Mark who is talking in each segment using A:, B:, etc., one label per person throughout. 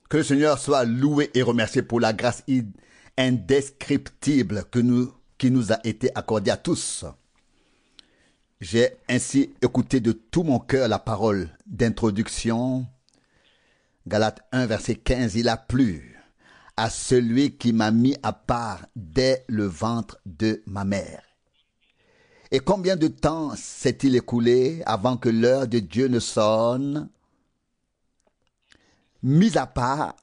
A: Que le Seigneur soit loué et remercié pour la grâce indescriptible qui nous a été accordée à tous. J'ai ainsi écouté de tout mon cœur la parole d'introduction. Galates 1, verset 15, il a plu à celui qui m'a mis à part dès le ventre de ma mère. Et combien de temps s'est-il écoulé avant que l'heure de Dieu ne sonne? Mis à part,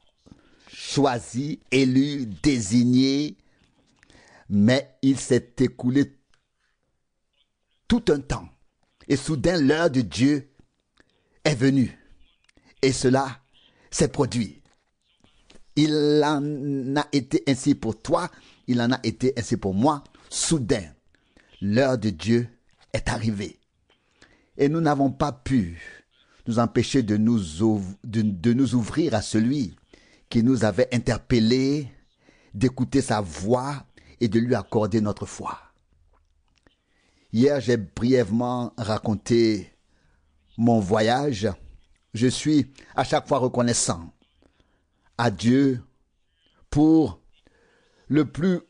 A: choisi, élu, désigné, mais il s'est écoulé tout un temps. Et soudain, l'heure de Dieu est venue. Et cela s'est produit. Il en a été ainsi pour toi, il en a été ainsi pour moi. Soudain, l'heure de Dieu est arrivée. Et nous n'avons pas pu nous empêcher de nous ouvrir à celui qui nous avait interpellés, d'écouter sa voix et de lui accorder notre foi. Hier, j'ai brièvement raconté mon voyage. Je suis à chaque fois reconnaissant à Dieu pour le plus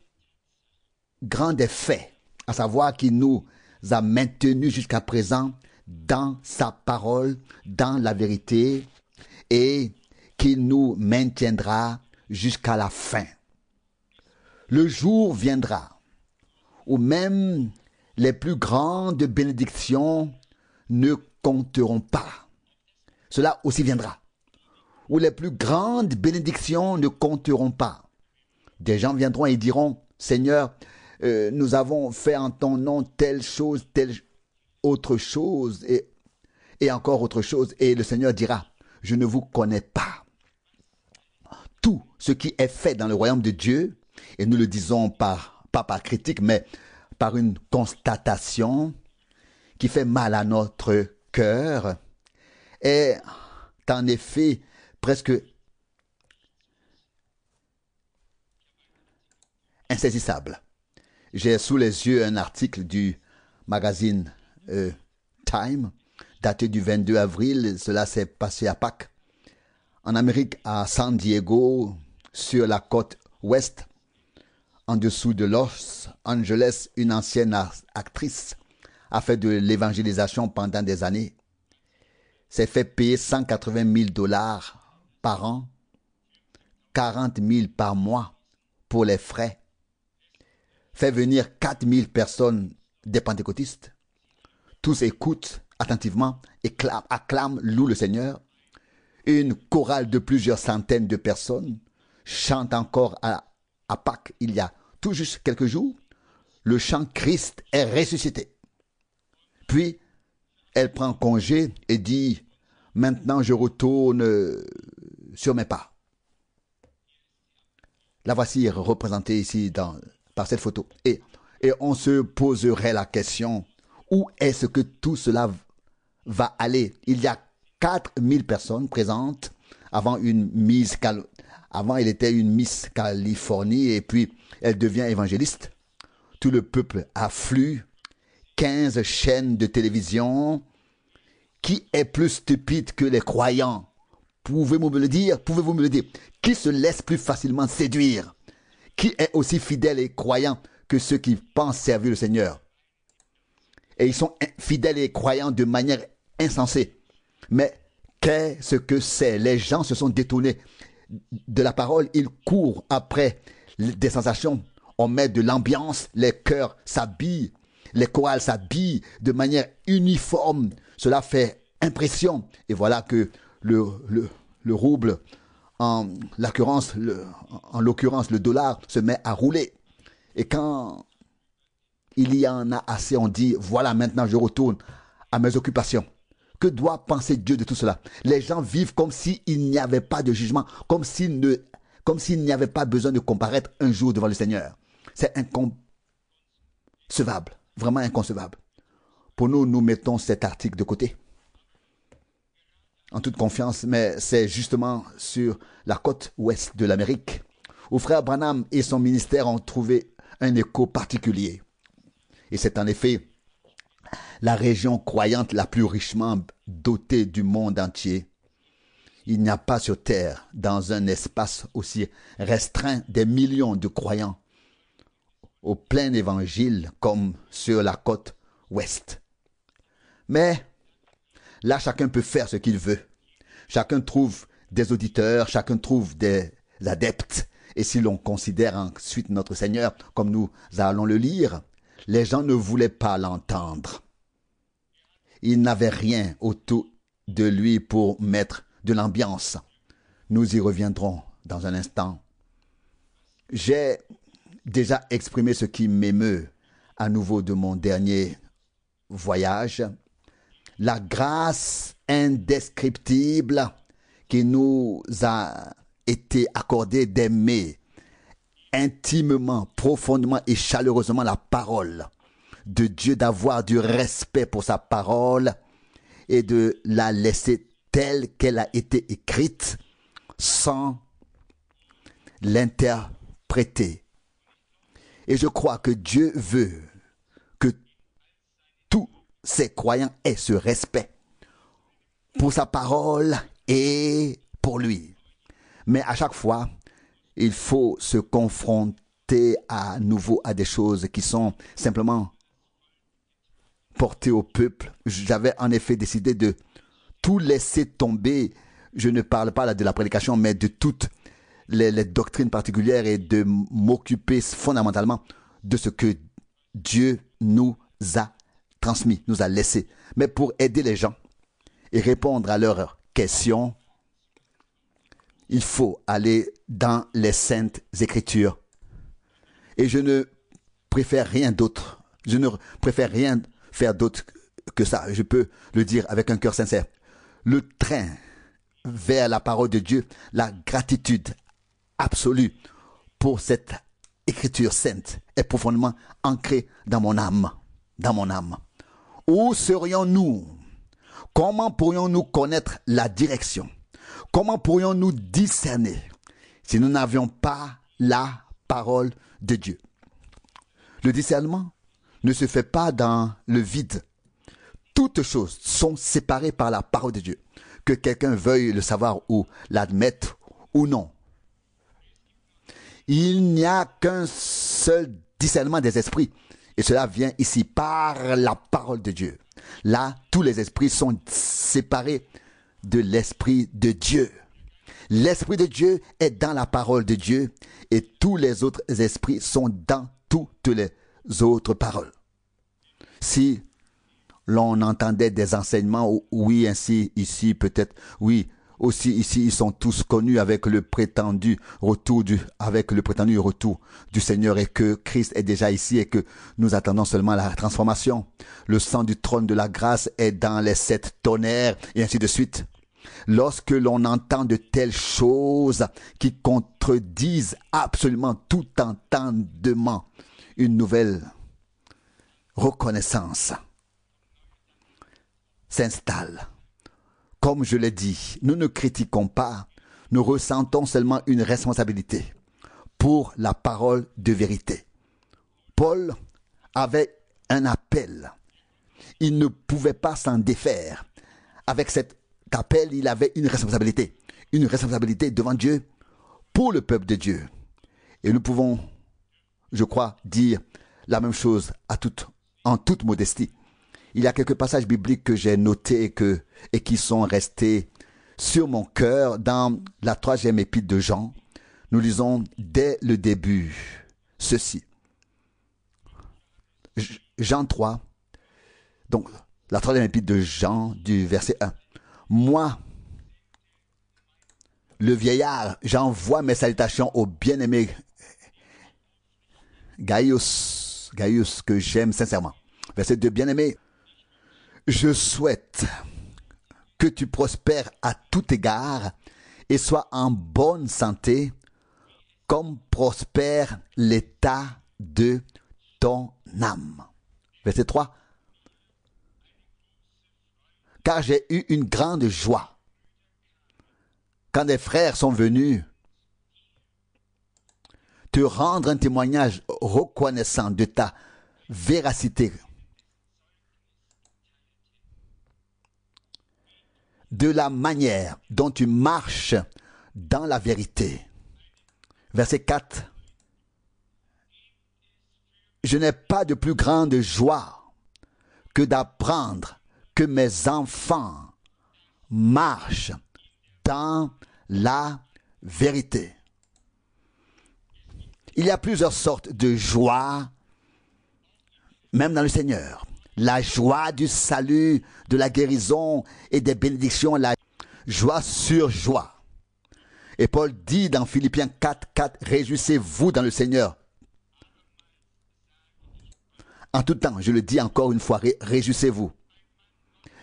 A: grand des faits, à savoir qu'il nous a maintenus jusqu'à présent dans sa parole, dans la vérité, et qu'il nous maintiendra jusqu'à la fin. Le jour viendra où même les plus grandes bénédictions ne compteront pas. Cela aussi viendra, où les plus grandes bénédictions ne compteront pas. Des gens viendront et diront, Seigneur, nous avons fait en ton nom telle chose, telle autre chose et encore autre chose. Et le Seigneur dira, je ne vous connais pas. Tout ce qui est fait dans le royaume de Dieu, et nous le disons pas par critique, mais par une constatation qui fait mal à notre cœur, est en effet presque insaisissable. J'ai sous les yeux un article du magazine Time, daté du 22 avril, cela s'est passé à Pâques, en Amérique, à San Diego, sur la côte ouest, en dessous de Los Angeles, une ancienne actrice a fait de l'évangélisation pendant des années, s'est fait payer $180,000 par an, 40 000 par mois pour les frais, fait venir 4000 personnes des pentecôtistes. Tous écoutent attentivement et acclament, louent le Seigneur. Une chorale de plusieurs centaines de personnes chante encore à Pâques, il y a tout juste quelques jours, le chant Christ est ressuscité. Puis, elle prend congé et dit, maintenant je retourne sur mes pas. La voici représentée ici par cette photo. Et on se poserait la question, où est-ce que tout cela va aller? Il y a 4000 personnes présentes. Avant, elle était une Miss Californie et puis elle devient évangéliste. Tout le peuple afflue. 15 chaînes de télévision. Qui est plus stupide que les croyants? Pouvez-vous me le dire? Qui se laisse plus facilement séduire? Qui est aussi fidèle et croyant que ceux qui pensent servir le Seigneur? Et ils sont fidèles et croyants de manière insensée. Mais qu'est-ce que c'est? Les gens se sont détournés de la parole. Ils courent après des sensations. On met de l'ambiance. Les chœurs s'habillent. Les chorales s'habillent de manière uniforme. Cela fait impression. Et voilà que le rouble, en l'occurrence le dollar, se met à rouler. Et quand il y en a assez, on dit, voilà, maintenant je retourne à mes occupations. Que doit penser Dieu de tout cela? Les gens vivent comme s'il n'y avait pas de jugement, comme s'il n'y avait pas besoin de comparaître un jour devant le Seigneur. C'est inconcevable, vraiment inconcevable. Pour nous, nous mettons cet article de côté, en toute confiance, mais c'est justement sur la côte ouest de l'Amérique où Frère Branham et son ministère ont trouvé un écho particulier. Et c'est en effet la région croyante la plus richement dotée du monde entier. Il n'y a pas sur terre, dans un espace aussi restreint, des millions de croyants au plein évangile comme sur la côte ouest. Mais là, chacun peut faire ce qu'il veut. Chacun trouve des auditeurs, chacun trouve des adeptes. Et si l'on considère ensuite notre Seigneur, comme nous allons le lire, les gens ne voulaient pas l'entendre. Il n'avait rien autour de lui pour mettre de l'ambiance. Nous y reviendrons dans un instant. J'ai déjà exprimé ce qui m'émeut à nouveau de mon dernier voyage. La grâce indescriptible qui nous a été accordée d'aimer intimement, profondément et chaleureusement la parole de Dieu, d'avoir du respect pour sa parole et de la laisser telle qu'elle a été écrite sans l'interpréter. Et je crois que Dieu veut que tous ses croyants aient ce respect pour sa parole et pour lui. Mais à chaque fois, il faut se confronter à nouveau à des choses qui sont simplement portées au peuple. J'avais en effet décidé de tout laisser tomber. Je ne parle pas là de la prédication, mais de toutes les doctrines particulières et de m'occuper fondamentalement de ce que Dieu nous a transmis, nous a laissé. Mais pour aider les gens et répondre à leurs questions, il faut aller dans les saintes écritures. Et je ne préfère rien d'autre. Je ne préfère rien faire d'autre que ça. Je peux le dire avec un cœur sincère. Le train vers la parole de Dieu, la gratitude absolue pour cette écriture sainte est profondément ancrée dans mon âme. Dans mon âme. Où serions-nous? Comment pourrions-nous connaître la direction? Comment pourrions-nous discerner si nous n'avions pas la parole de Dieu? Le discernement ne se fait pas dans le vide. Toutes choses sont séparées par la parole de Dieu. Que quelqu'un veuille le savoir ou l'admettre ou non. Il n'y a qu'un seul discernement des esprits. Et cela vient ici par la parole de Dieu. Là, tous les esprits sont séparés de l'Esprit de Dieu. L'Esprit de Dieu est dans la parole de Dieu et tous les autres esprits sont dans toutes les autres paroles. Si l'on entendait des enseignements, oui, ainsi, ici, peut-être, oui, aussi ici, ils sont tous connus avec le prétendu retour du Seigneur et que Christ est déjà ici et que nous attendons seulement la transformation. Le sang du trône de la grâce est dans les 7 tonnerres et ainsi de suite. Lorsque l'on entend de telles choses qui contredisent absolument tout entendement, une nouvelle reconnaissance s'installe. Comme je l'ai dit, nous ne critiquons pas, nous ressentons seulement une responsabilité pour la parole de vérité. Paul avait un appel. Il ne pouvait pas s'en défaire. Avec cet appel, il avait une responsabilité devant Dieu pour le peuple de Dieu. Et nous pouvons, je crois, dire la même chose en toute modestie. Il y a quelques passages bibliques que j'ai notés et qui sont restés sur mon cœur dans la 3e épître de Jean. Nous lisons dès le début ceci. Jean 3, donc la 3e épître de Jean du verset 1. Moi, le vieillard, j'envoie mes salutations au bien-aimé Gaius, que j'aime sincèrement. Verset 2, bien-aimé, je souhaite que tu prospères à tout égard et sois en bonne santé, comme prospère l'état de ton âme. Verset 3. Car j'ai eu une grande joie quand des frères sont venus te rendre un témoignage reconnaissant de ta véracité de la manière dont tu marches dans la vérité. Verset 4. Je n'ai pas de plus grande joie que d'apprendre que mes enfants marchent dans la vérité. Il y a plusieurs sortes de joie, même dans le Seigneur. La joie du salut, de la guérison et des bénédictions, la joie sur joie. Et Paul dit dans Philippiens 4, 4, réjouissez-vous dans le Seigneur. En tout temps, je le dis encore une fois, réjouissez-vous.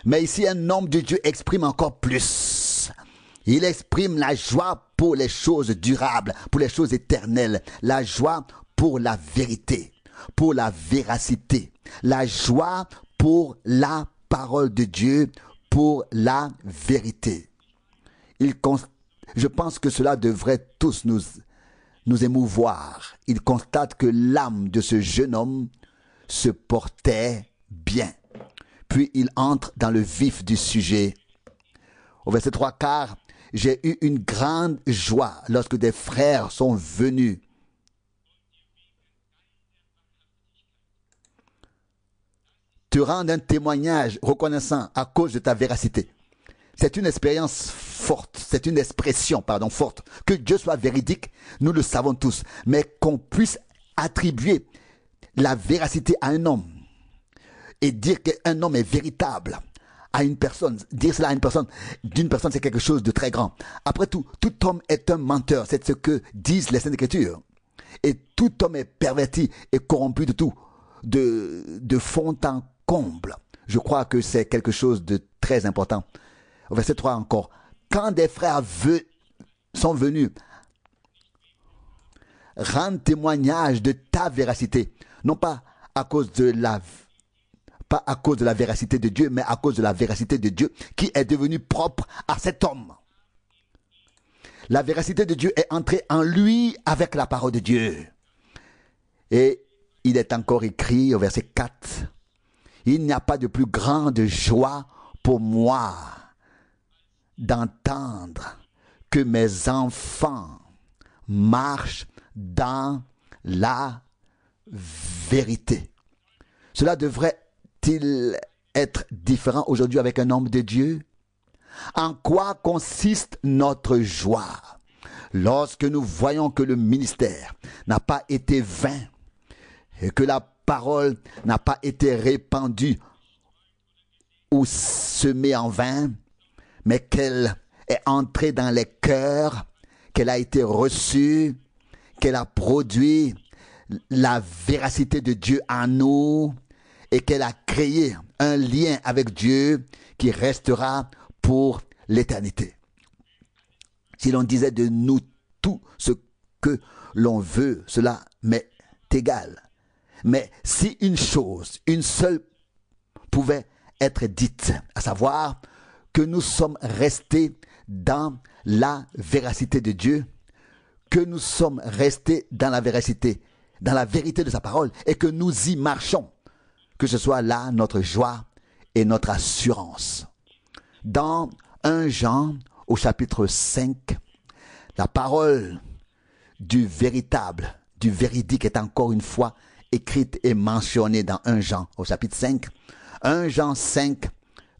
A: Mais ici, un homme de Dieu exprime encore plus. Il exprime la joie pour les choses durables, pour les choses éternelles. La joie pour la vérité, pour la véracité. La joie pour la parole de Dieu, pour la vérité. Je pense que cela devrait tous nous émouvoir. Il constate que l'âme de ce jeune homme se portait bien. Puis il entre dans le vif du sujet. Au verset 3, car j'ai eu une grande joie lorsque des frères sont venus te rendre un témoignage reconnaissant à cause de ta véracité. C'est une expérience forte, c'est une expression, forte. Que Dieu soit véridique, nous le savons tous. Mais qu'on puisse attribuer la véracité à un homme et dire qu'un homme est véritable à une personne, dire cela à une personne, d'une personne, c'est quelque chose de très grand. Après tout homme est un menteur, c'est ce que disent les Saintes Écritures. Et tout homme est perverti et corrompu de tout, de fond en comble. Je crois que c'est quelque chose de très important. Au verset 3 encore, quand des frères sont venus rendre témoignage de ta véracité, non pas à cause de la véracité de Dieu, mais à cause de la véracité de Dieu qui est devenue propre à cet homme. La véracité de Dieu est entrée en lui avec la parole de Dieu. Et il est encore écrit au verset 4, il n'y a pas de plus grande joie pour moi d'entendre que mes enfants marchent dans la vérité. Cela devrait-il être différent aujourd'hui avec un homme de Dieu? En quoi consiste notre joie lorsque nous voyons que le ministère n'a pas été vain et que la parole n'a pas été répandue ou semée en vain, mais qu'elle est entrée dans les cœurs, qu'elle a été reçue, qu'elle a produit la véracité de Dieu en nous et qu'elle a créé un lien avec Dieu qui restera pour l'éternité. Si l'on disait de nous tout ce que l'on veut, cela m'est égal. Mais si une seule pouvait être dite, à savoir que nous sommes restés dans la véracité de Dieu, que nous sommes restés dans la vérité de sa parole et que nous y marchons, que ce soit là notre joie et notre assurance. Dans 1 Jean au chapitre 5, la parole du véritable, du véridique est encore une fois écrite et mentionnée dans 1 Jean au chapitre 5. 1 Jean 5,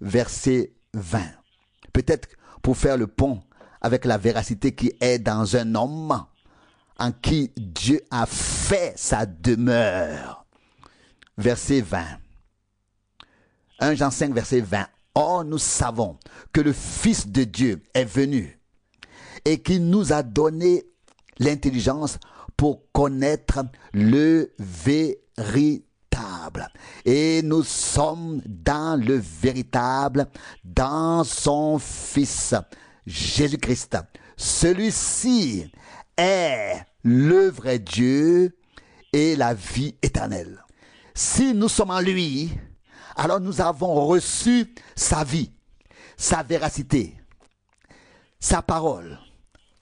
A: verset 20. Peut-être pour faire le pont avec la véracité qui est dans un homme en qui Dieu a fait sa demeure. Verset 20. 1 Jean 5, verset 20. Or, nous savons que le Fils de Dieu est venu et qu'il nous a donné l'intelligence pour connaître le véritable. Et nous sommes dans le véritable, dans son Fils, Jésus-Christ. Celui-ci est le vrai Dieu et la vie éternelle. Si nous sommes en lui, alors nous avons reçu sa vie, sa véracité, sa parole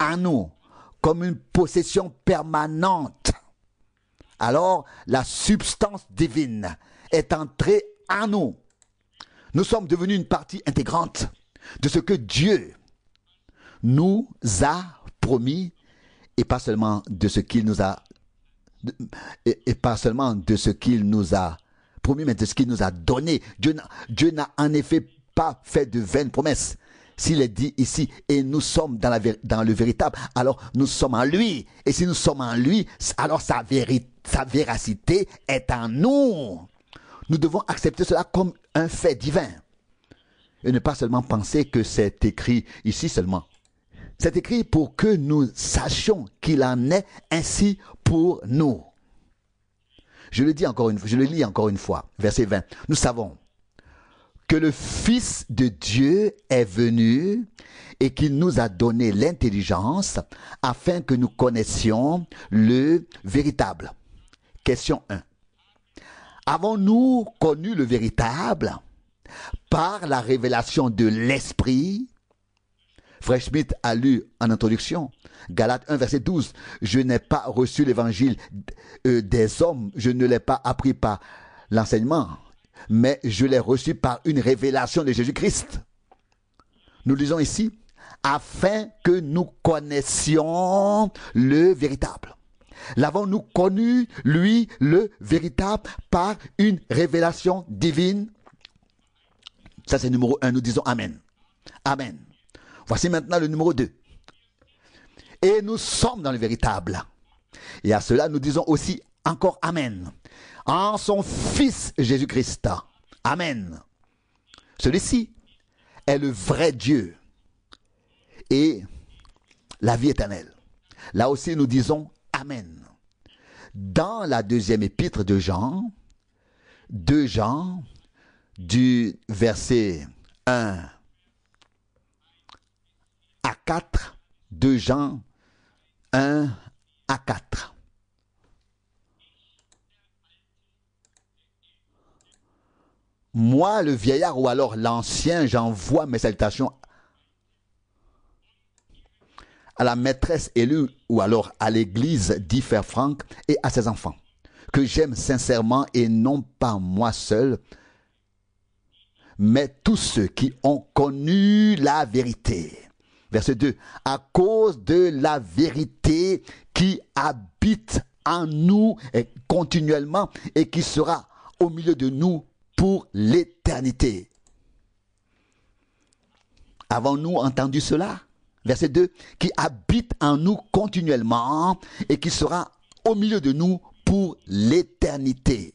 A: en nous comme une possession permanente. Alors la substance divine est entrée en nous. Nous sommes devenus une partie intégrante. de ce que Dieu nous a promis et pas seulement de ce qu'il nous a et pas seulement de ce qu'il nous a promis, mais de ce qu'il nous a donné. Dieu n'a en effet pas fait de vaines promesses. S'il est dit ici, et nous sommes dans le véritable, alors nous sommes en lui. Et si nous sommes en lui, alors sa véracité est en nous. Nous devons accepter cela comme un fait divin. Et ne pas seulement penser que c'est écrit ici seulement. C'est écrit pour que nous sachions qu'il en est ainsi pour nous. Je le lis encore une fois, verset 20. Nous savons que le Fils de Dieu est venu et qu'il nous a donné l'intelligence afin que nous connaissions le véritable. Question 1. Avons-nous connu le véritable par la révélation de l'Esprit? Frère Schmitt a lu en introduction, Galates 1, verset 12, « Je n'ai pas reçu l'évangile des hommes, je ne l'ai pas appris par l'enseignement, mais je l'ai reçu par une révélation de Jésus-Christ. » Nous lisons ici, « Afin que nous connaissions le véritable. » L'avons-nous connu, lui, le véritable, par une révélation divine? Ça c'est numéro 1, nous disons Amen. Amen. Voici maintenant le numéro 2. Et nous sommes dans le véritable. Et à cela, nous disons aussi encore Amen. En son Fils Jésus-Christ. Amen. Celui-ci est le vrai Dieu et la vie éternelle. Là aussi, nous disons Amen. Dans la deuxième épître de Jean, 2 Jean, du verset 1 à 4, 2 Jean 1 à 4. Moi, le vieillard ou alors l'ancien, j'envoie mes salutations à la maîtresse élue ou alors à l'église, dit Frère Franck, et à ses enfants, que j'aime sincèrement et non pas moi seul, mais tous ceux qui ont connu la vérité. Verset 2. À cause de la vérité qui habite en nous continuellement et qui sera au milieu de nous pour l'éternité. Avons-nous entendu cela? Verset 2. Qui habite en nous continuellement et qui sera au milieu de nous pour l'éternité.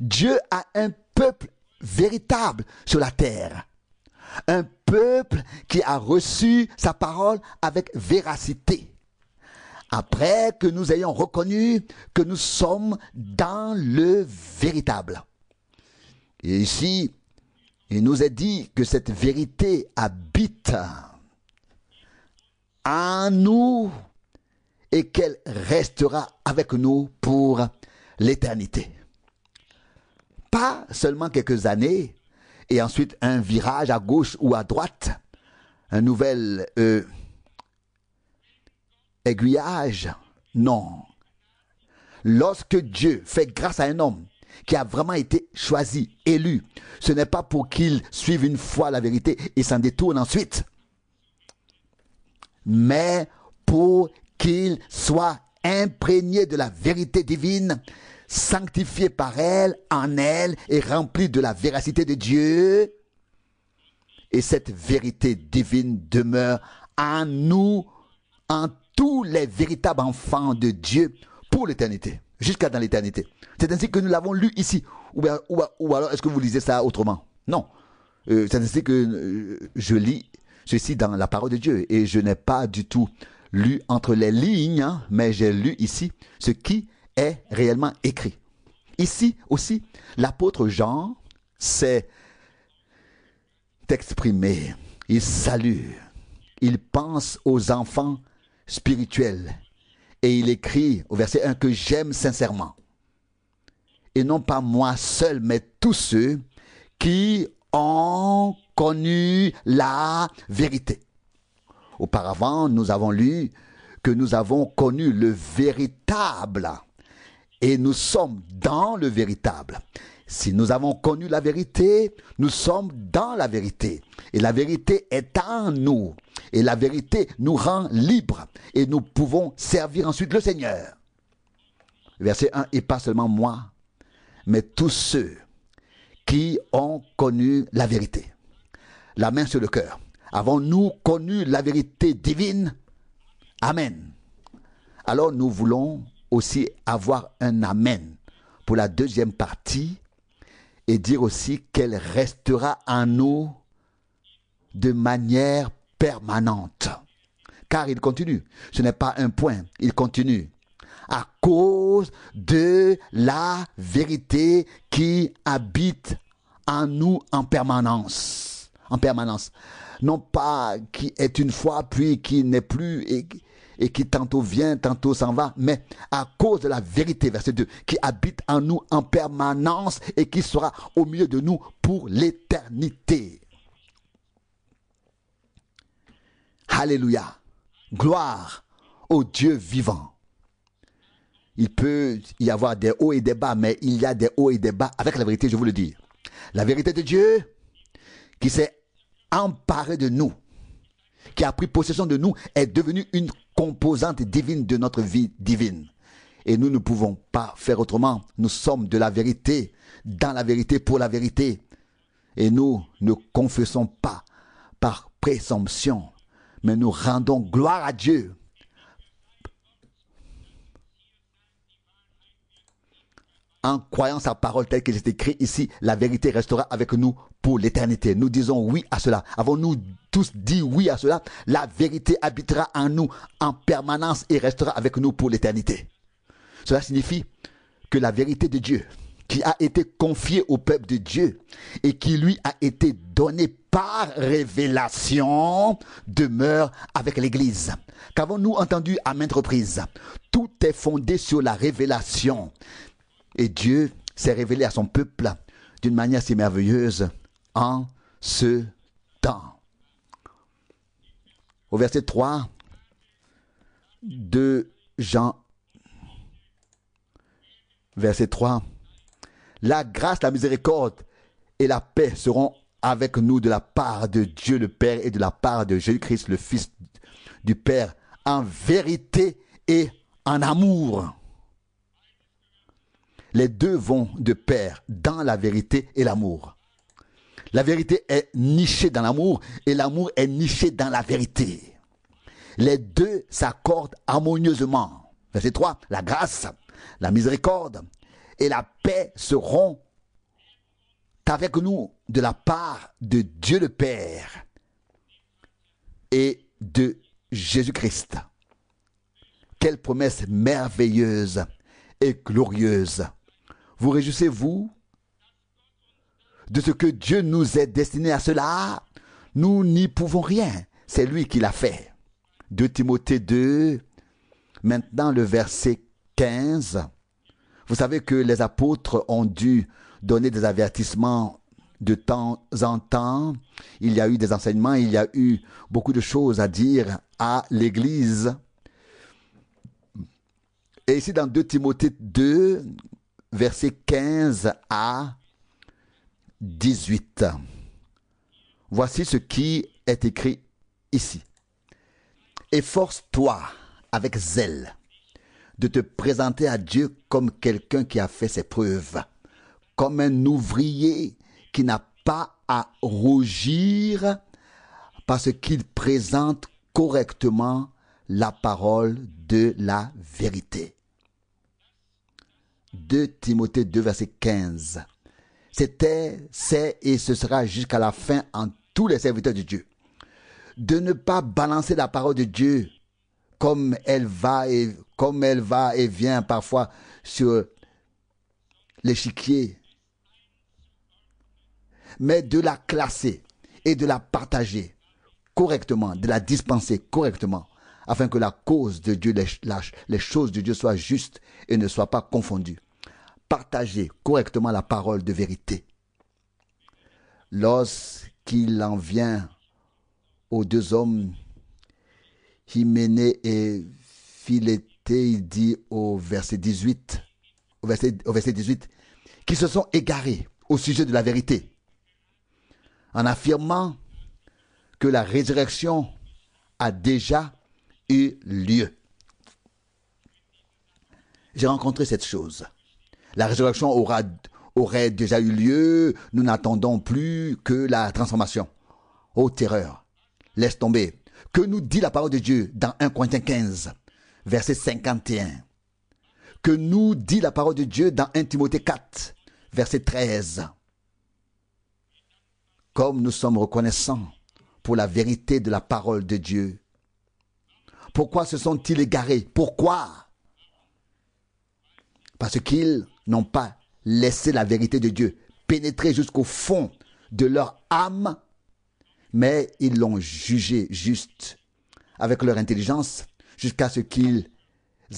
A: Dieu a un peuple véritable sur la terre. Un peuple qui a reçu sa parole avec véracité. Après que nous ayons reconnu que nous sommes dans le véritable. Et ici, il nous est dit que cette vérité habite en nous et qu'elle restera avec nous pour l'éternité. Pas seulement quelques années, et ensuite un virage à gauche ou à droite, un nouvel aiguillage. Non. Lorsque Dieu fait grâce à un homme qui a vraiment été choisi, élu, ce n'est pas pour qu'il suive une fois la vérité et s'en détourne ensuite, mais pour qu'il soit imprégné de la vérité divine, sanctifié par elle, en elle, et rempli de la véracité de Dieu. Et cette vérité divine demeure en nous, en tous les véritables enfants de Dieu, pour l'éternité, jusqu'à dans l'éternité. C'est ainsi que nous l'avons lu ici. Ou alors, est-ce que vous lisez ça autrement? Non. C'est ainsi que je lis ceci dans la parole de Dieu. Et je n'ai pas du tout lu entre les lignes, hein, mais j'ai lu ici ce qui est réellement écrit. Ici aussi, l'apôtre Jean s'est exprimé. Il salue, il pense aux enfants spirituels et il écrit au verset 1 que j'aime sincèrement. Et non pas moi seul, mais tous ceux qui ont connu la vérité. Auparavant, nous avons lu que nous avons connu le véritable et nous sommes dans le véritable. Si nous avons connu la vérité, nous sommes dans la vérité. Et la vérité est en nous. Et la vérité nous rend libres. Et nous pouvons servir ensuite le Seigneur. Verset 1, et pas seulement moi, mais tous ceux qui ont connu la vérité. La main sur le cœur. Avons-nous connu la vérité divine? Amen. Alors nous voulons aussi avoir un amen pour la deuxième partie et dire aussi qu'elle restera en nous de manière permanente. Car il continue. Ce n'est pas un point, il continue. À cause de la vérité qui habite en nous en permanence. En permanence. Non pas qui est une fois, puis qui n'est plus et qui tantôt vient, tantôt s'en va, mais à cause de la vérité, verset 2, qui habite en nous en permanence et qui sera au milieu de nous pour l'éternité. Alléluia. Gloire au Dieu vivant. Il peut y avoir des hauts et des bas, mais il y a des hauts et des bas avec la vérité, je vous le dis. La vérité de Dieu qui s'est emparée de nous, qui a pris possession de nous, est devenue une composante divine de notre vie divine. Et nous ne pouvons pas faire autrement. Nous sommes de la vérité, dans la vérité, pour la vérité. Et nous ne confessons pas par présomption, mais nous rendons gloire à Dieu. En croyant sa parole telle qu'elle est écrite ici, la vérité restera avec nous pour l'éternité. Nous disons oui à cela. Avons-nous tous dit oui à cela? La vérité habitera en nous en permanence et restera avec nous pour l'éternité. Cela signifie que la vérité de Dieu, qui a été confiée au peuple de Dieu et qui lui a été donnée par révélation, demeure avec l'Église. Qu'avons-nous entendu à maintes reprises? Tout est fondé sur la révélation. Et Dieu s'est révélé à son peuple d'une manière si merveilleuse en ce temps. Au verset 3 de Jean, verset 3, la grâce, la miséricorde et la paix seront avec nous de la part de Dieu le Père et de la part de Jésus-Christ le Fils du Père, en vérité et en amour. Les deux vont de pair dans la vérité et l'amour. La vérité est nichée dans l'amour et l'amour est niché dans la vérité. Les deux s'accordent harmonieusement. Verset 3, la grâce, la miséricorde et la paix seront avec nous de la part de Dieu le Père et de Jésus-Christ. Quelle promesse merveilleuse et glorieuse. Vous réjouissez-vous de ce que Dieu nous est destiné à cela? Nous n'y pouvons rien. C'est lui qui l'a fait. 2 Timothée 2, maintenant le verset 15. Vous savez que les apôtres ont dû donner des avertissements de temps en temps. Il y a eu des enseignements, il y a eu beaucoup de choses à dire à l'Église. Et ici dans 2 Timothée 2, versets 15 à 18. Voici ce qui est écrit ici. Efforce-toi avec zèle de te présenter à Dieu comme quelqu'un qui a fait ses preuves, comme un ouvrier qui n'a pas à rougir parce qu'il présente correctement la parole de la vérité. 2 Timothée 2, verset 15. C'était, c'est et ce sera jusqu'à la fin en tous les serviteurs de Dieu. De ne pas balancer la parole de Dieu comme elle va et vient parfois sur l'échiquier, mais de la classer et de la partager correctement, de la dispenser correctement, afin que la cause de Dieu, les choses de Dieu soient justes et ne soient pas confondues. Partagez correctement la parole de vérité. Lorsqu'il en vient aux deux hommes, Hyménée et Philété, il dit au verset 18, qui se sont égarés au sujet de la vérité, en affirmant que la résurrection a déjà eu lieu. J'ai rencontré cette chose. La résurrection aurait déjà eu lieu, nous n'attendons plus que la transformation. Oh terreur, laisse tomber. Que nous dit la parole de Dieu dans 1 Corinthiens 15, verset 51? Que nous dit la parole de Dieu dans 1 Timothée 4, verset 13? Comme nous sommes reconnaissants pour la vérité de la parole de Dieu. Pourquoi se sont-ils égarés? Pourquoi? Parce qu'ils n'ont pas laissé la vérité de Dieu pénétrer jusqu'au fond de leur âme, mais ils l'ont jugé juste avec leur intelligence jusqu'à ce qu'ils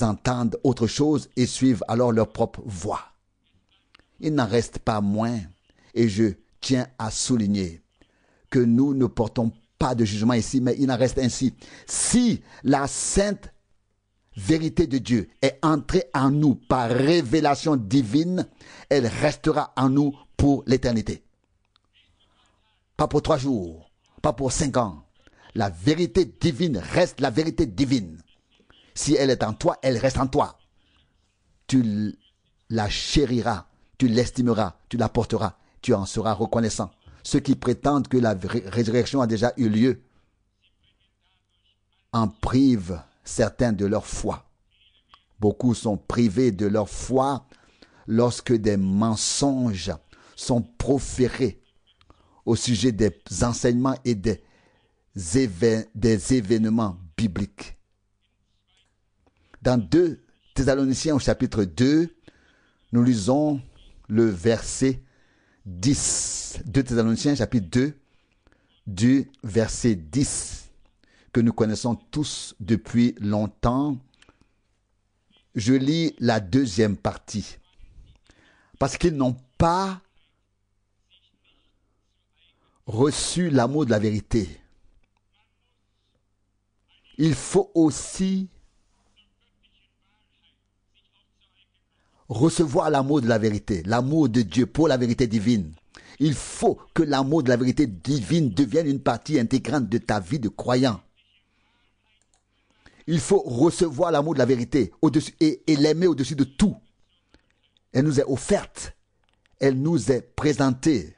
A: entendent autre chose et suivent alors leur propre voie. Il n'en reste pas moins, et je tiens à souligner que nous ne portons pas de jugement ici, mais il en reste ainsi. Si la sainte vérité de Dieu est entrée en nous par révélation divine, elle restera en nous pour l'éternité. Pas pour 3 jours, pas pour 5 ans. La vérité divine reste la vérité divine. Si elle est en toi, elle reste en toi. Tu la chériras, tu l'estimeras, tu la porteras, tu en seras reconnaissant. Ceux qui prétendent que la résurrection a déjà eu lieu en privent certains de leur foi. Beaucoup sont privés de leur foi lorsque des mensonges sont proférés au sujet des enseignements et des événements bibliques. Dans 2 Thessaloniciens au chapitre 2, nous lisons le verset 10. 2 Thessaloniciens chapitre 2 du verset 10 que nous connaissons tous depuis longtemps. Je lis la deuxième partie. Parce qu'ils n'ont pas reçu l'amour de la vérité. Il faut aussi recevoir l'amour de la vérité, l'amour de Dieu pour la vérité divine. Il faut que l'amour de la vérité divine devienne une partie intégrante de ta vie de croyant. Il faut recevoir l'amour de la vérité au-dessus, et l'aimer au-dessus de tout. Elle nous est offerte. Elle nous est présentée.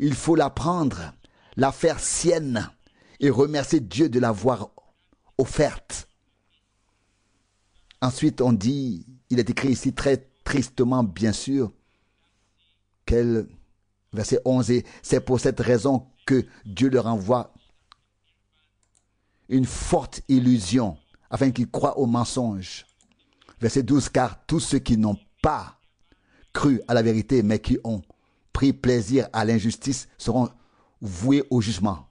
A: Il faut la prendre, la faire sienne et remercier Dieu de l'avoir offerte. Ensuite, on dit, il est écrit ici très tristement, bien sûr, verset 11, et c'est pour cette raison que Dieu leur envoie une forte illusion, afin qu'ils croient au mensonge. Verset 12, car tous ceux qui n'ont pas cru à la vérité, mais qui ont pris plaisir à l'injustice, seront voués au jugement.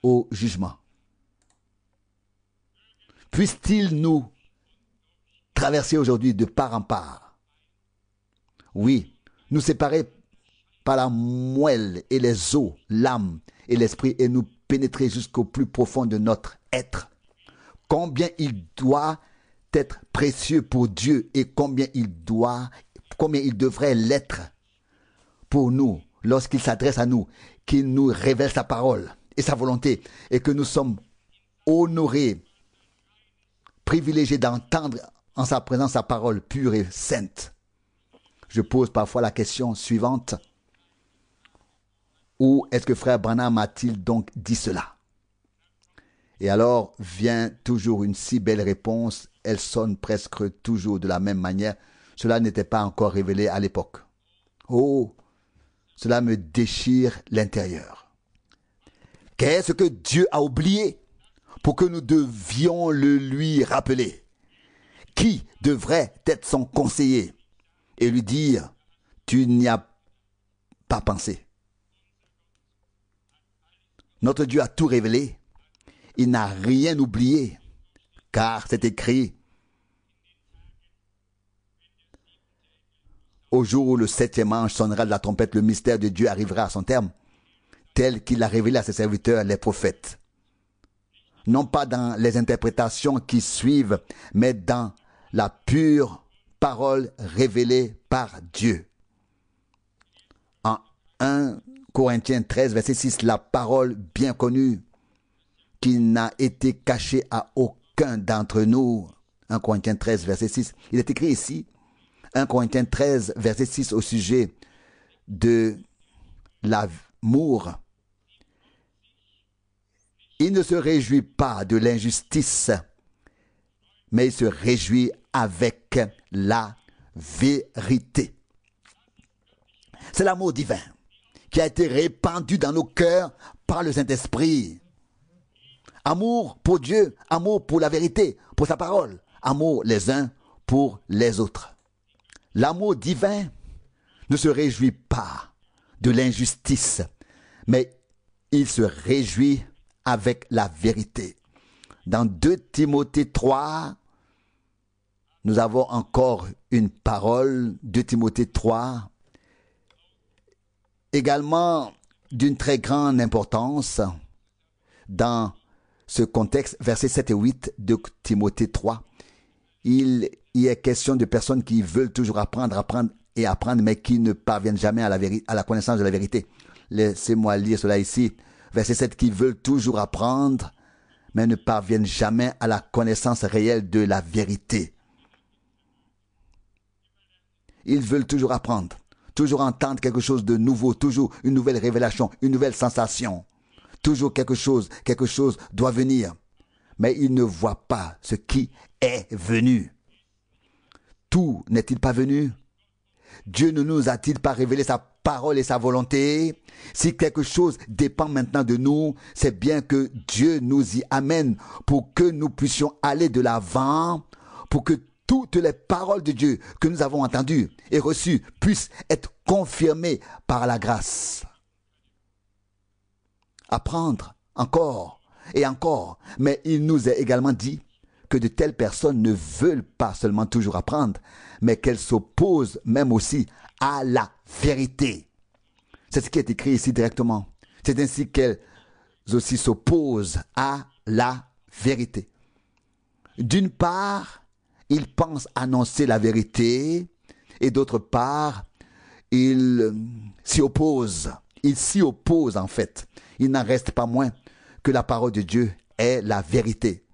A: Au jugement. Puisse-t-il nous traverser aujourd'hui de part en part? Oui, nous séparer par la moelle et les os, l'âme et l'esprit, et nous pénétrer jusqu'au plus profond de notre être. Combien il doit être précieux pour Dieu et combien il devrait l'être pour nous lorsqu'il s'adresse à nous, qu'il nous révèle sa parole et sa volonté, et que nous sommes honorés, privilégiés d'entendre en sa présence sa parole pure et sainte. Je pose parfois la question suivante. Où est-ce que frère Branham a-t-il donc dit cela? Et alors vient toujours une si belle réponse, elle sonne presque toujours de la même manière. Cela n'était pas encore révélé à l'époque. Oh, cela me déchire l'intérieur. Qu'est-ce que Dieu a oublié pour que nous devions le lui rappeler? Qui devrait être son conseiller et lui dire, tu n'y as pas pensé? Notre Dieu a tout révélé. Il n'a rien oublié, car c'est écrit. Au jour où le 7e ange sonnera de la trompette, le mystère de Dieu arrivera à son terme, tel qu'il l'a révélé à ses serviteurs, les prophètes. Non pas dans les interprétations qui suivent, mais dans la pure parole révélée par Dieu. En 1 Corinthiens 13, verset 6, la parole bien connue qui n'a été cachée à aucun d'entre nous. 1 Corinthiens 13, verset 6. Il est écrit ici, 1 Corinthiens 13, verset 6, au sujet de l'amour. Il ne se réjouit pas de l'injustice, mais il se réjouit avec la vérité. C'est l'amour divin qui a été répandu dans nos cœurs par le Saint-Esprit. Amour pour Dieu, amour pour la vérité, pour sa parole, amour les uns pour les autres. L'amour divin ne se réjouit pas de l'injustice, mais il se réjouit avec la vérité. Dans 2 Timothée 3, nous avons encore une parole, 2 Timothée 3, également d'une très grande importance dans ce contexte, versets 7 et 8 de Timothée 3. Il y est question de personnes qui veulent toujours apprendre, mais qui ne parviennent jamais à la connaissance de la vérité. Laissez-moi lire cela ici. Verset 7, qui veulent toujours apprendre, mais ne parviennent jamais à la connaissance réelle de la vérité. Ils veulent toujours apprendre, toujours entendre quelque chose de nouveau, toujours une nouvelle révélation, une nouvelle sensation. Toujours quelque chose doit venir. Mais ils ne voient pas ce qui est venu. Tout n'est-il pas venu? Dieu ne nous a-t-il pas révélé sa parole et sa volonté? Si quelque chose dépend maintenant de nous, c'est bien que Dieu nous y amène pour que nous puissions aller de l'avant, pour que toutes les paroles de Dieu que nous avons entendues et reçues puissent être confirmées par la grâce. Apprendre encore et encore, mais il nous est également dit que de telles personnes ne veulent pas seulement toujours apprendre, mais qu'elles s'opposent même aussi à la vérité. C'est ce qui est écrit ici directement. C'est ainsi qu'elles aussi s'opposent à la vérité. D'une part, ils pensent annoncer la vérité, et d'autre part, ils s'y opposent. Ils s'y opposent en fait. Il n'en reste pas moins que la parole de Dieu est la vérité.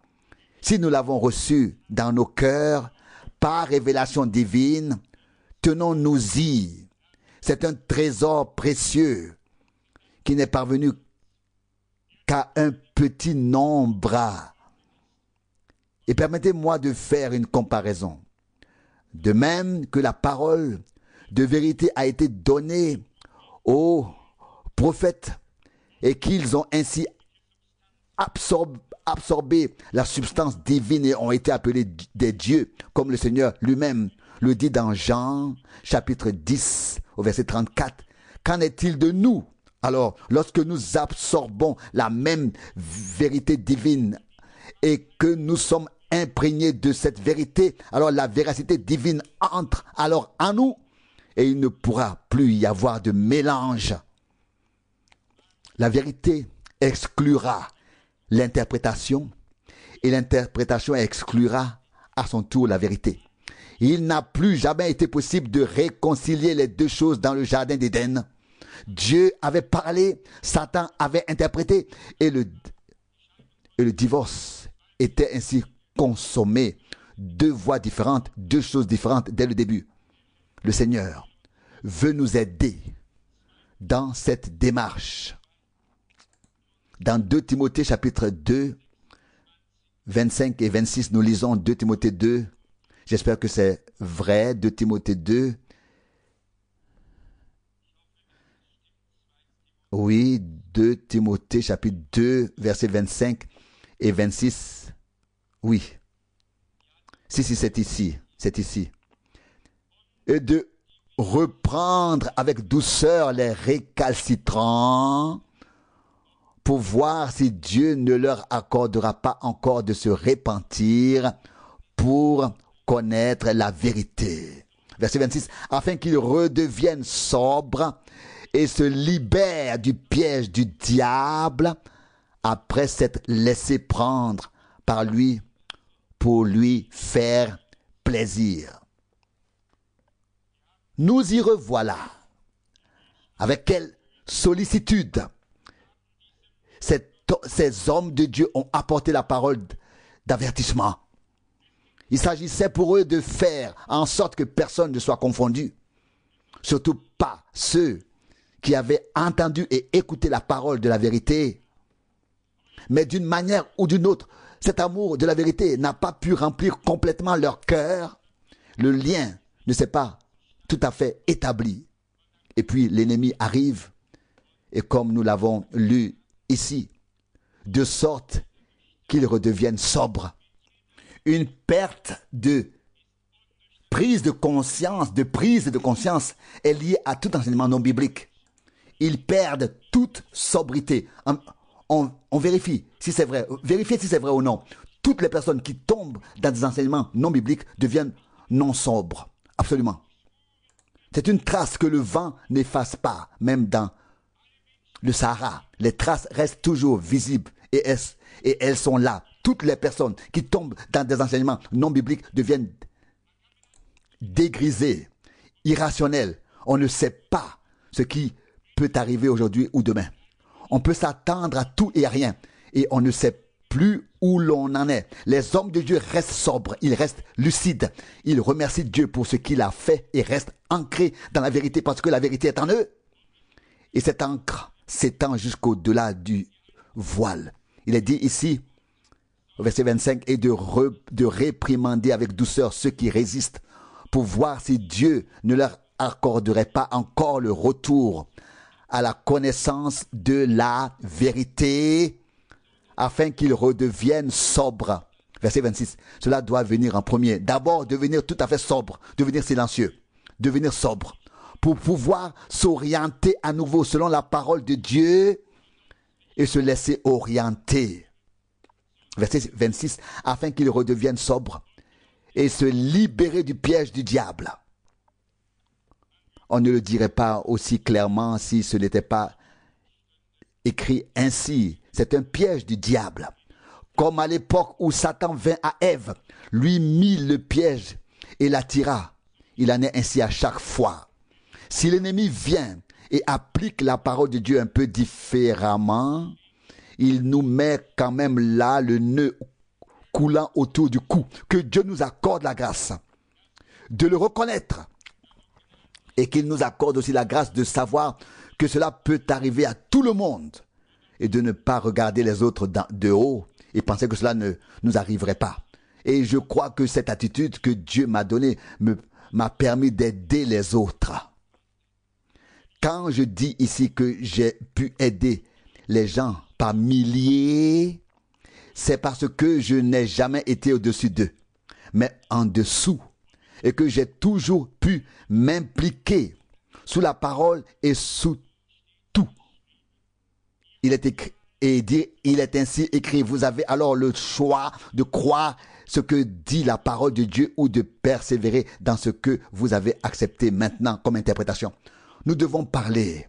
A: Si nous l'avons reçue dans nos cœurs, par révélation divine, tenons-nous-y. C'est un trésor précieux qui n'est parvenu qu'à un petit nombre. Et permettez-moi de faire une comparaison. De même que la parole de vérité a été donnée aux prophètes et qu'ils ont ainsi absorbé la substance divine et ont été appelés des dieux, comme le Seigneur lui-même le dit dans Jean, chapitre 10, au verset 34. Qu'en est-il de nous? Alors, lorsque nous absorbons la même vérité divine et que nous sommes imprégnés de cette vérité, alors la véracité divine entre alors en nous et il ne pourra plus y avoir de mélange. La vérité exclura l'interprétation et l'interprétation exclura à son tour la vérité. Il n'a plus jamais été possible de réconcilier les deux choses dans le jardin d'Éden. Dieu avait parlé, Satan avait interprété et le divorce était ainsi consommé. Deux voies différentes, deux choses différentes dès le début. Le Seigneur veut nous aider dans cette démarche. Dans 2 Timothée chapitre 2, 25 et 26, nous lisons 2 Timothée 2. J'espère que c'est vrai, 2 Timothée 2. Oui, 2 Timothée chapitre 2, versets 25 et 26. Oui. Si, c'est ici. C'est ici. Et de reprendre avec douceur les récalcitrants pour voir si Dieu ne leur accordera pas encore de se repentir pour connaître la vérité. Verset 26. Afin qu'ils redeviennent sobres et se libèrent du piège du diable après s'être laissé prendre par lui pour lui faire plaisir. Nous y revoilà. Avec quelle sollicitude ces hommes de Dieu ont apporté la parole d'avertissement. Il s'agissait pour eux de faire en sorte que personne ne soit confondu. Surtout pas ceux qui avaient entendu et écouté la parole de la vérité. Mais d'une manière ou d'une autre, cet amour de la vérité n'a pas pu remplir complètement leur cœur. Le lien ne s'est pas tout à fait établi. Et puis l'ennemi arrive, et comme nous l'avons lu ici, de sorte qu'ils redeviennent sobres. Une perte de prise de conscience est liée à tout enseignement non biblique. Ils perdent toute sobriété. On vérifie si c'est vrai. Vérifiez si c'est vrai ou non. Toutes les personnes qui tombent dans des enseignements non bibliques deviennent non sobres. Absolument. C'est une trace que le vent n'efface pas, même dans le Sahara. Les traces restent toujours visibles et elles sont là. Toutes les personnes qui tombent dans des enseignements non bibliques deviennent dégrisées, irrationnelles. On ne sait pas ce qui peut arriver aujourd'hui ou demain. On peut s'attendre à tout et à rien et on ne sait plus où l'on en est. Les hommes de Dieu restent sobres, ils restent lucides. Ils remercient Dieu pour ce qu'il a fait et restent ancrés dans la vérité parce que la vérité est en eux. Et cette encre s'étend jusqu'au-delà du voile. Il est dit ici, au verset 25, et de réprimander avec douceur ceux qui résistent pour voir si Dieu ne leur accorderait pas encore le retour à la connaissance de la vérité afin qu'ils redeviennent sobres. Verset 26. Cela doit venir en premier. D'abord, devenir tout à fait sobre, devenir silencieux, devenir sobre, pour pouvoir s'orienter à nouveau selon la parole de Dieu et se laisser orienter. Verset 26. Afin qu'ils redeviennent sobres et se libérer du piège du diable. On ne le dirait pas aussi clairement si ce n'était pas écrit ainsi. C'est un piège du diable. Comme à l'époque où Satan vint à Ève, lui mit le piège et l'attira. Il en est ainsi à chaque fois. Si l'ennemi vient et applique la parole de Dieu un peu différemment, il nous met quand même là le nœud coulant autour du cou. Que Dieu nous accorde la grâce de le reconnaître et qu'il nous accorde aussi la grâce de savoir que cela peut arriver à tout le monde et de ne pas regarder les autres de haut et penser que cela ne nous arriverait pas. Et je crois que cette attitude que Dieu m'a donnée m'a permis d'aider les autres. Quand je dis ici que j'ai pu aider les gens par milliers, c'est parce que je n'ai jamais été au-dessus d'eux, mais en dessous, et que j'ai toujours pu m'impliquer sous la parole et sous tout. Il est écrit, et dit, il est ainsi écrit, vous avez alors le choix de croire ce que dit la parole de Dieu ou de persévérer dans ce que vous avez accepté maintenant comme interprétation. Nous devons parler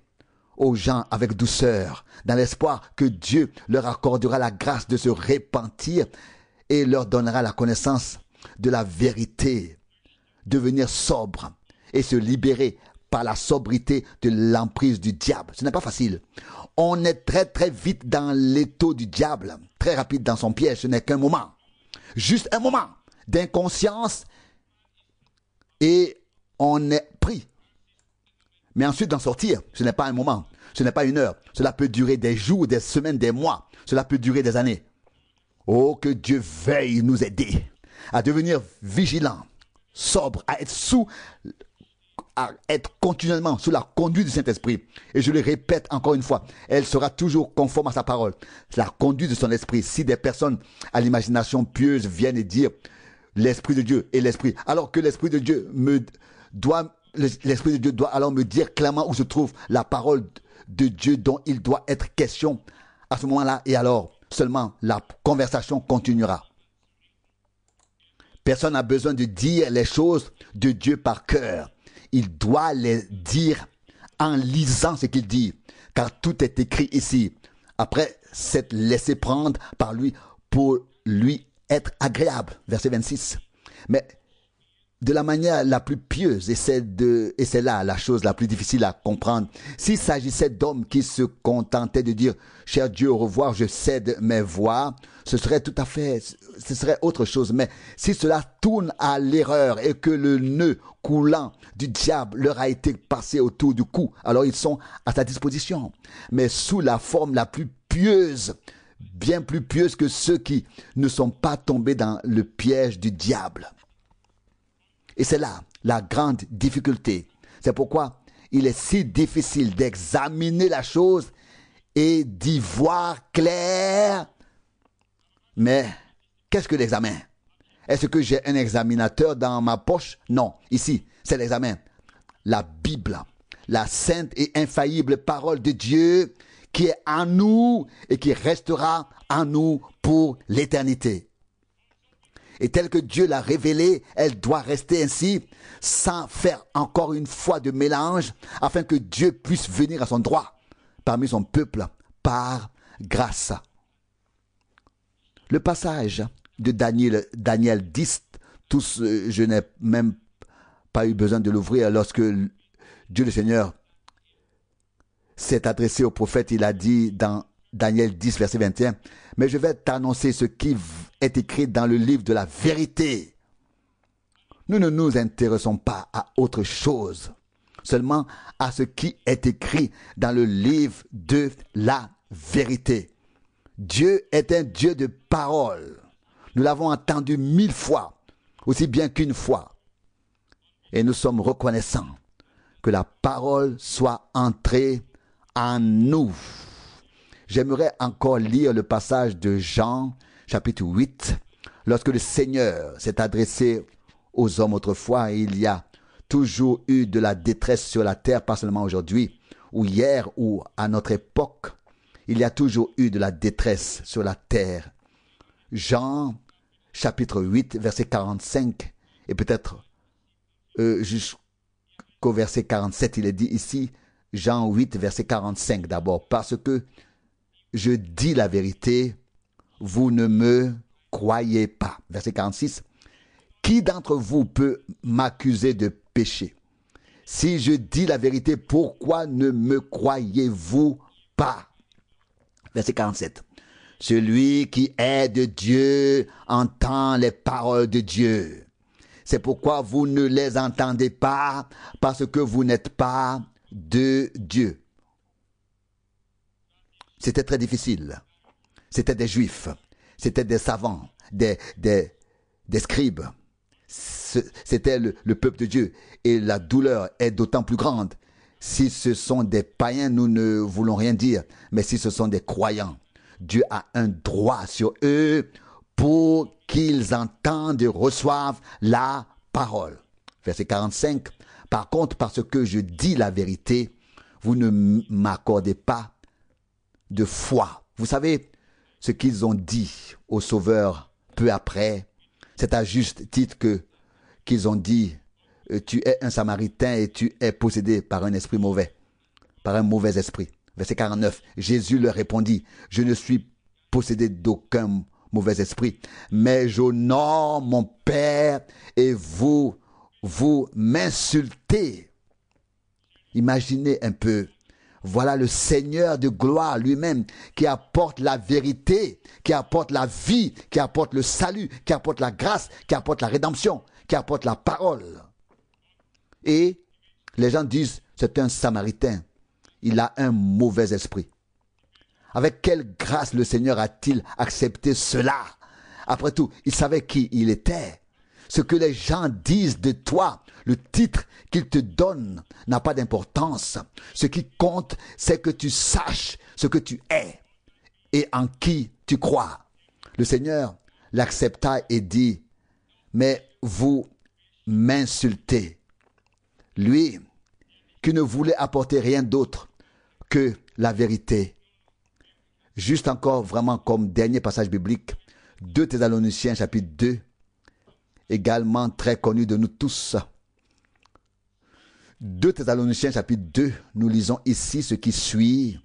A: aux gens avec douceur, dans l'espoir que Dieu leur accordera la grâce de se repentir et leur donnera la connaissance de la vérité, devenir sobre et se libérer par la sobriété de l'emprise du diable. Ce n'est pas facile. On est très très vite dans l'étau du diable, très rapide dans son piège. Ce n'est qu'un moment, juste un moment d'inconscience et on est pris. Mais ensuite d'en sortir, ce n'est pas un moment, ce n'est pas une heure. Cela peut durer des jours, des semaines, des mois. Cela peut durer des années. Oh, que Dieu veuille nous aider à devenir vigilants, sobres, à être continuellement sous la conduite du Saint-Esprit. Et je le répète encore une fois, elle sera toujours conforme à sa parole. La conduite de son esprit. Si des personnes à l'imagination pieuse viennent et dire l'Esprit de Dieu est l'Esprit, alors que l'Esprit de Dieu l'Esprit de Dieu doit alors me dire clairement où se trouve la parole de Dieu dont il doit être question à ce moment-là. Et alors, seulement la conversation continuera. Personne n'a besoin de dire les choses de Dieu par cœur. Il doit les dire en lisant ce qu'il dit, car tout est écrit ici. Après s'être laissé prendre par lui pour lui être agréable. Verset 26. Mais de la manière la plus pieuse, et c'est là la chose la plus difficile à comprendre. S'il s'agissait d'hommes qui se contentaient de dire « Cher Dieu, au revoir, je cède mes voix », ce serait autre chose. Mais si cela tourne à l'erreur et que le nœud coulant du diable leur a été passé autour du cou, alors ils sont à sa disposition. Mais sous la forme la plus pieuse, bien plus pieuse que ceux qui ne sont pas tombés dans le piège du diable. Et c'est là la grande difficulté. C'est pourquoi il est si difficile d'examiner la chose et d'y voir clair. Mais qu'est-ce que l'examen? Est-ce que j'ai un examinateur dans ma poche? Non, ici, c'est l'examen. La Bible, la sainte et infaillible parole de Dieu qui est en nous et qui restera en nous pour l'éternité. Et telle que Dieu l'a révélée, elle doit rester ainsi, sans faire encore une fois de mélange, afin que Dieu puisse venir à son droit parmi son peuple par grâce. Le passage de Daniel 10, je n'ai même pas eu besoin de l'ouvrir lorsque Dieu le Seigneur s'est adressé au prophète, il a dit dans Daniel 10, verset 21, « Mais je vais t'annoncer ce qui est écrit dans le livre de la vérité. » Nous ne nous intéressons pas à autre chose, seulement à ce qui est écrit dans le livre de la vérité. Dieu est un Dieu de parole. Nous l'avons entendu 1000 fois, aussi bien qu'une fois. Et nous sommes reconnaissants que la parole soit entrée en nous. J'aimerais encore lire le passage de Jean, chapitre 8. Lorsque le Seigneur s'est adressé aux hommes autrefois, il y a toujours eu de la détresse sur la terre, pas seulement aujourd'hui, ou hier, ou à notre époque. Il y a toujours eu de la détresse sur la terre. Jean, chapitre 8, verset 45, et peut-être jusqu'au verset 47, il est dit ici, Jean 8, verset 45 d'abord, parce que je dis la vérité, vous ne me croyez pas. Verset 46. Qui d'entre vous peut m'accuser de péché? Si je dis la vérité, pourquoi ne me croyez-vous pas? Verset 47. Celui qui est de Dieu entend les paroles de Dieu. C'est pourquoi vous ne les entendez pas, parce que vous n'êtes pas de Dieu. C'était très difficile. C'était des juifs, c'était des savants, des scribes. C'était le peuple de Dieu. Et la douleur est d'autant plus grande. Si ce sont des païens, nous ne voulons rien dire. Mais si ce sont des croyants, Dieu a un droit sur eux pour qu'ils entendent et reçoivent la parole. Verset 45. Par contre, parce que je dis la vérité, vous ne m'accordez pas de foi. Vous savez, ce qu'ils ont dit au Sauveur peu après, c'est à juste titre qu'ils ont dit tu es un Samaritain et tu es possédé par un esprit mauvais, par un mauvais esprit. Verset 49, Jésus leur répondit, je ne suis possédé d'aucun mauvais esprit, mais j'honore mon Père et vous m'insultez. Imaginez un peu. Voilà le Seigneur de gloire lui-même qui apporte la vérité, qui apporte la vie, qui apporte le salut, qui apporte la grâce, qui apporte la rédemption, qui apporte la parole. Et les gens disent, c'est un Samaritain, il a un mauvais esprit. Avec quelle grâce le Seigneur a-t-il accepté cela? Après tout, il savait qui il était. Ce que les gens disent de toi, le titre qu'ils te donnent n'a pas d'importance. Ce qui compte, c'est que tu saches ce que tu es et en qui tu crois. Le Seigneur l'accepta et dit, mais vous m'insultez. Lui, qui ne voulait apporter rien d'autre que la vérité. Juste encore, vraiment comme dernier passage biblique, 2 Thessaloniciens chapitre 2, également très connu de nous tous. 2 Thessaloniciens chapitre 2, nous lisons ici ce qui suit,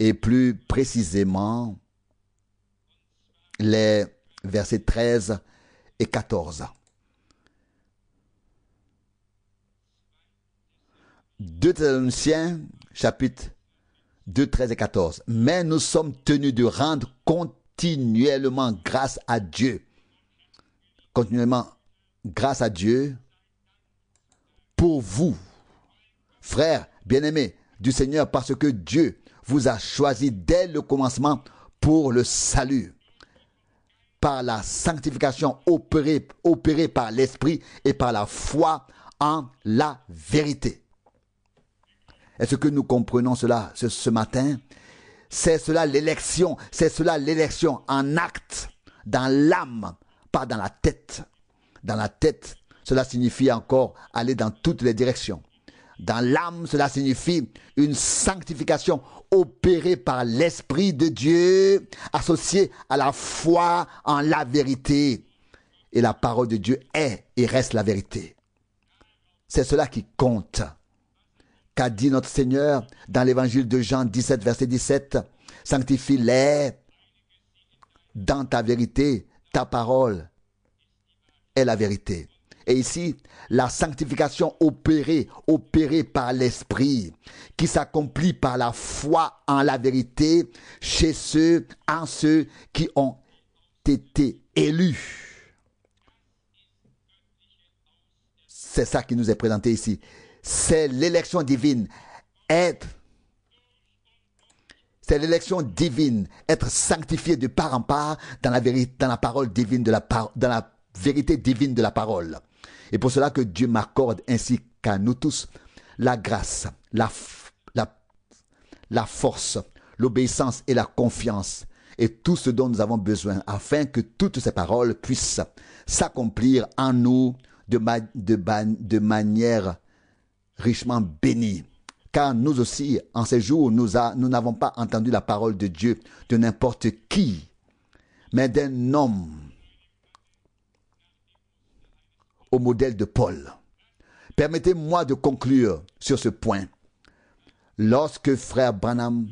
A: et plus précisément les versets 13 et 14. 2 Thessaloniciens, chapitre 2, 13 et 14. Mais nous sommes tenus de rendre continuellement grâce à Dieu. Continuellement grâce à Dieu pour vous, frères bien-aimés du Seigneur, parce que Dieu vous a choisi dès le commencement pour le salut, par la sanctification opérée par l'Esprit et par la foi en la vérité. Est-ce que nous comprenons cela ce matin? C'est cela l'élection en acte, dans l'âme, pas dans la tête. Dans la tête, cela signifie encore aller dans toutes les directions. Dans l'âme, cela signifie une sanctification opérée par l'Esprit de Dieu, associée à la foi en la vérité. Et la parole de Dieu est et reste la vérité. C'est cela qui compte. Qu'a dit notre Seigneur dans l'évangile de Jean 17, verset 17, « Sanctifie-les dans ta vérité, ta parole est la vérité. » Et ici, la sanctification opérée par l'Esprit, qui s'accomplit par la foi en la vérité en ceux qui ont été élus. C'est ça qui nous est présenté ici. C'est l'élection divine. C'est l'élection divine, être sanctifié de part en part dans la vérité, dans la parole divine dans la vérité divine de la parole. Et pour cela que Dieu m'accorde ainsi qu'à nous tous la grâce, la force, l'obéissance et la confiance et tout ce dont nous avons besoin afin que toutes ces paroles puissent s'accomplir en nous de manière richement bénie. Car nous aussi, en ces jours, nous n'avons pas entendu la parole de Dieu de n'importe qui, mais d'un homme au modèle de Paul. Permettez-moi de conclure sur ce point. Lorsque frère Branham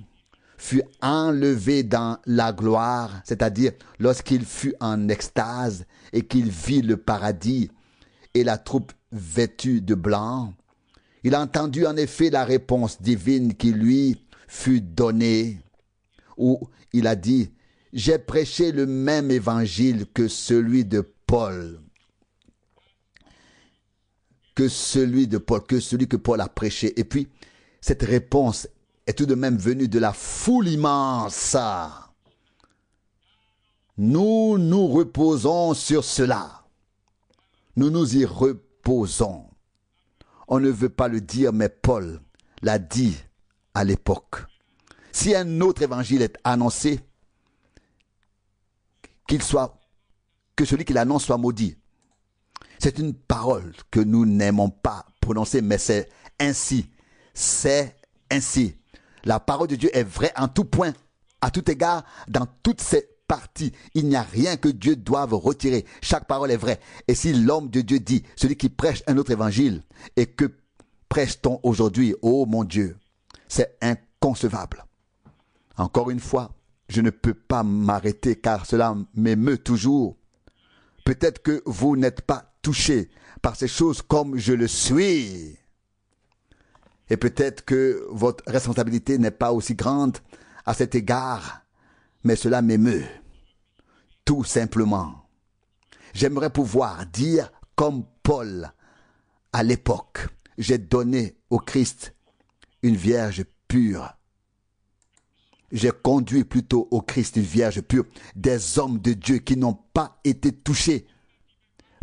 A: fut enlevé dans la gloire, c'est-à-dire lorsqu'il fut en extase et qu'il vit le paradis et la troupe vêtue de blanc, il a entendu en effet la réponse divine qui lui fut donnée, où il a dit « J'ai prêché le même évangile que celui de Paul. » Que celui que Paul a prêché. Et puis, cette réponse est tout de même venue de la foule immense. Nous nous reposons sur cela. Nous nous y reposons. On ne veut pas le dire, mais Paul l'a dit à l'époque. Si un autre évangile est annoncé, que celui qui l'annonce soit maudit. C'est une parole que nous n'aimons pas prononcer, mais c'est ainsi. C'est ainsi. La parole de Dieu est vraie en tout point, à tout égard, dans toutes ses parties. Il n'y a rien que Dieu doive retirer. Chaque parole est vraie. Et si l'homme de Dieu dit, celui qui prêche un autre évangile, et que prêche-t-on aujourd'hui, oh mon Dieu, c'est inconcevable. Encore une fois, je ne peux pas m'arrêter car cela m'émeut toujours. Peut-être que vous n'êtes pas touché par ces choses comme je le suis. Et peut-être que votre responsabilité n'est pas aussi grande à cet égard, mais cela m'émeut. Tout simplement. J'aimerais pouvoir dire comme Paul à l'époque, j'ai donné au Christ une vierge pure. J'ai conduit plutôt au Christ une vierge pure, des hommes de Dieu qui n'ont pas été touchés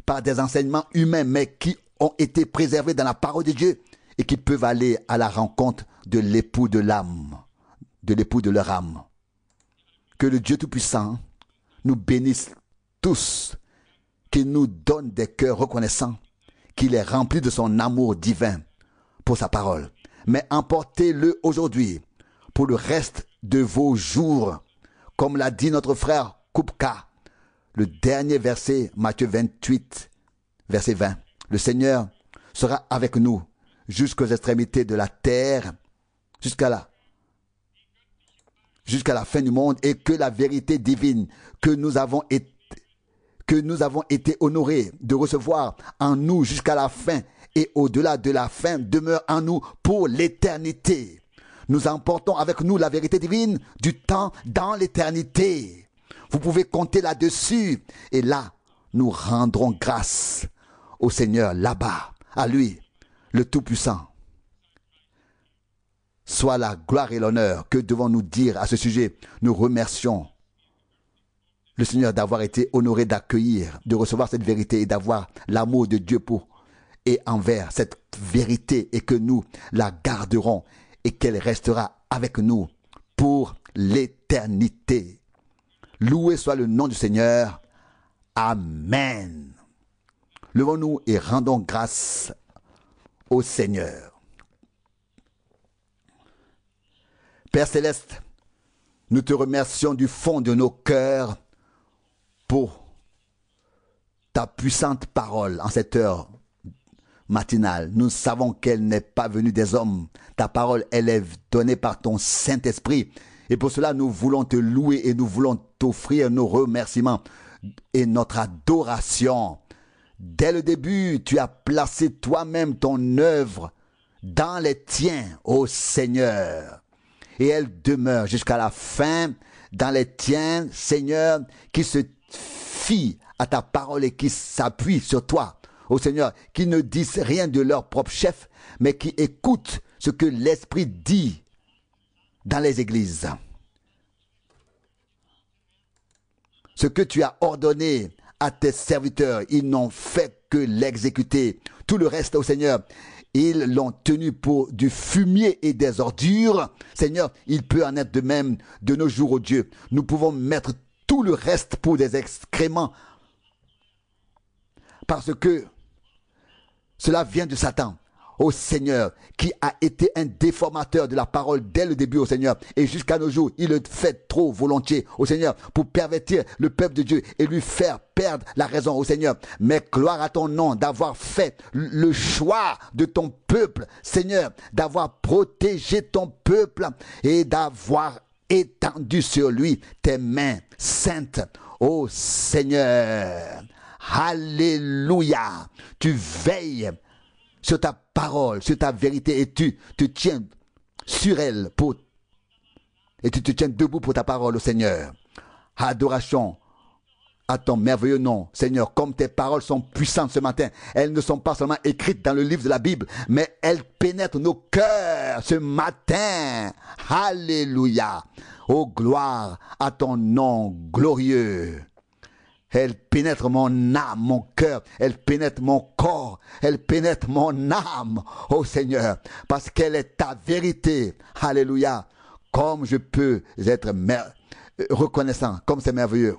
A: par des enseignements humains, mais qui ont été préservés dans la parole de Dieu et qui peuvent aller à la rencontre de l'époux de l'âme, de l'époux de leur âme. Que le Dieu Tout-Puissant nous bénisse tous, qu'il nous donne des cœurs reconnaissants, qu'il est rempli de son amour divin pour sa parole. Mais emportez-le aujourd'hui pour le reste de vos jours, comme l'a dit notre frère Kupka. Le dernier verset, Matthieu 28, verset 20. Le Seigneur sera avec nous jusqu'aux extrémités de la terre, jusqu'à la fin du monde, et que la vérité divine que nous avons été honorés de recevoir en nous jusqu'à la fin et au-delà de la fin demeure en nous pour l'éternité. Nous emportons avec nous la vérité divine du temps dans l'éternité. Vous pouvez compter là-dessus. Et là, nous rendrons grâce au Seigneur là-bas, à lui, le Tout-Puissant. Soit la gloire et l'honneur. Que devons-nous dire à ce sujet? Nous remercions le Seigneur d'avoir été honoré d'accueillir, de recevoir cette vérité et d'avoir l'amour de Dieu pour et envers cette vérité, et que nous la garderons et qu'elle restera avec nous pour l'éternité. Loué soit le nom du Seigneur. Amen. Levons-nous et rendons grâce au Seigneur. Père Céleste, nous te remercions du fond de nos cœurs pour ta puissante parole en cette heure matinale. Nous savons qu'elle n'est pas venue des hommes. Ta parole, elle est donnée par ton Saint-Esprit. Et pour cela, nous voulons te louer et nous voulons t'offrir nos remerciements et notre adoration. Dès le début, tu as placé toi-même ton œuvre dans les tiens, ô Seigneur. Et elle demeure jusqu'à la fin dans les tiens, Seigneur, qui se fient à ta parole et qui s'appuient sur toi, ô Seigneur, qui ne disent rien de leur propre chef, mais qui écoutent ce que l'Esprit dit dans les églises. Ce que tu as ordonné à tes serviteurs, ils n'ont fait que l'exécuter. Tout le reste, ô Seigneur, ils l'ont tenu pour du fumier et des ordures. Seigneur, il peut en être de même de nos jours, ô Dieu. Nous pouvons mettre tout le reste pour des excréments parce que cela vient de Satan, ô Seigneur, qui a été un déformateur de la parole dès le début, ô Seigneur. Et jusqu'à nos jours, il le fait trop volontiers, ô Seigneur, pour pervertir le peuple de Dieu et lui faire perdre la raison, ô Seigneur. Mais gloire à ton nom d'avoir fait le choix de ton peuple, Seigneur, d'avoir protégé ton peuple et d'avoir étendu sur lui tes mains saintes, ô Seigneur. Alléluia. Tu veilles sur ta parole, sur ta vérité, et tu te tiens sur elle et tu te tiens debout pour ta parole, au Seigneur. Adoration à ton merveilleux nom, Seigneur. Comme tes paroles sont puissantes ce matin, elles ne sont pas seulement écrites dans le livre de la Bible, mais elles pénètrent nos cœurs ce matin. Alléluia. Oh, gloire à ton nom glorieux. Elle pénètre mon âme, mon cœur, elle pénètre mon corps, elle pénètre mon âme, ô Seigneur, parce qu'elle est ta vérité. Alléluia. Comme je peux être reconnaissant, comme c'est merveilleux.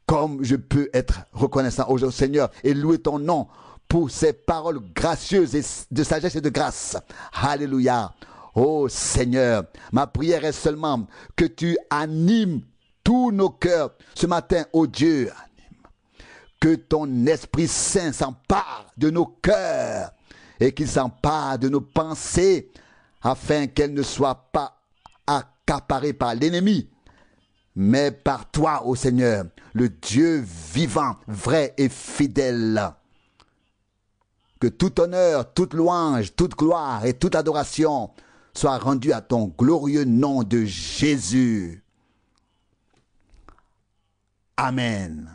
A: Comme je peux être reconnaissant au Seigneur et louer ton nom pour ces paroles gracieuses et de sagesse et de grâce. Alléluia. Ô Seigneur, ma prière est seulement que tu animes tous nos cœurs ce matin, ô Dieu. Que ton Esprit Saint s'empare de nos cœurs et qu'il s'empare de nos pensées afin qu'elles ne soient pas accaparées par l'ennemi, mais par toi, ô Seigneur, le Dieu vivant, vrai et fidèle. Que tout honneur, toute louange, toute gloire et toute adoration soient rendues à ton glorieux nom de Jésus. Amen.